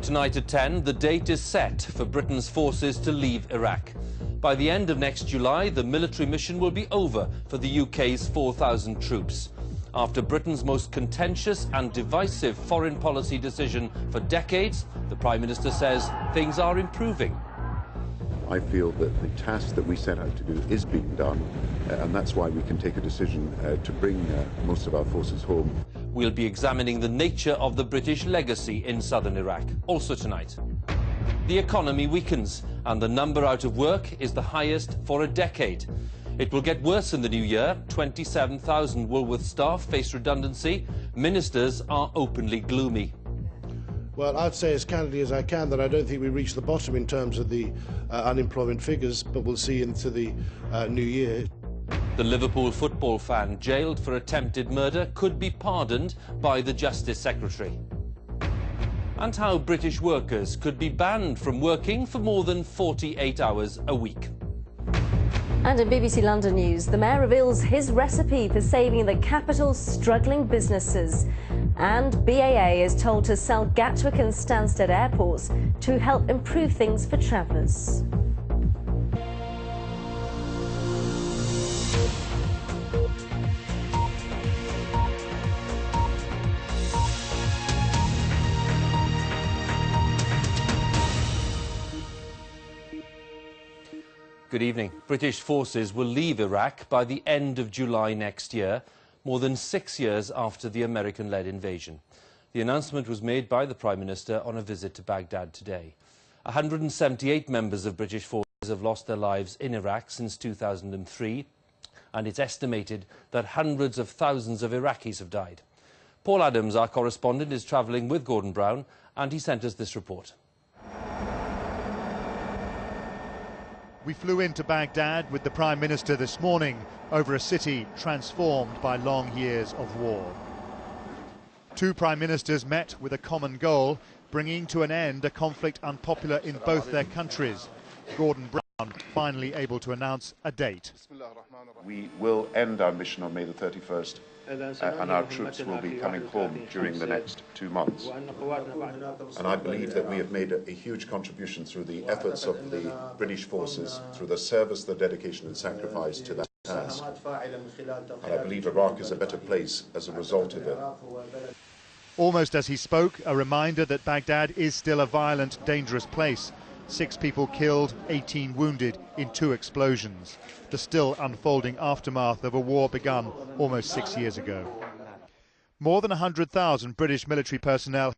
Tonight at 10, the date is set for Britain's forces to leave Iraq. By the end of next July, the military mission will be over for the UK's 4,000 troops. After Britain's most contentious and divisive foreign policy decision for decades, the Prime Minister says things are improving. I feel that the task that we set out to do is being done, and that's why we can take a decision to bring most of our forces home. We'll be examining the nature of the British legacy in southern Iraq, also tonight. The economy weakens, and the number out of work is the highest for a decade. It will get worse in the new year. 27,000 Woolworths staff face redundancy. Ministers are openly gloomy. Well, I'd say as candidly as I can that I don't think we reached the bottom in terms of the unemployment figures, but we'll see into the new year. The Liverpool football fan jailed for attempted murder could be pardoned by the Justice Secretary. And how British workers could be banned from working for more than 48 hours a week. And in BBC London News, the Mayor reveals his recipe for saving the capital's struggling businesses. And BAA is told to sell Gatwick and Stansted airports to help improve things for travellers. Good evening. British forces will leave Iraq by the end of July next year, more than 6 years after the American-led invasion. The announcement was made by the Prime Minister on a visit to Baghdad today. 178 members of British forces have lost their lives in Iraq since 2003, and it's estimated that hundreds of thousands of Iraqis have died. Paul Adams, our correspondent, is travelling with Gordon Brown, and he sent us this report. We flew into Baghdad with the Prime Minister this morning over a city transformed by long years of war. Two Prime Ministers met with a common goal, bringing to an end a conflict unpopular in both their countries. Gordon Brown finally able to announce a date. We will end our mission on May the 31st, and our troops will be coming home during the next 2 months. And I believe that we have made a huge contribution through the efforts of the British forces, through the service, the dedication and sacrifice to that task. And I believe Iraq is a better place as a result of it. Almost as he spoke, a reminder that Baghdad is still a violent, dangerous place. 6 people killed, 18 wounded in 2 explosions. The still unfolding aftermath of a war begun almost 6 years ago. More than 100,000 British military personnel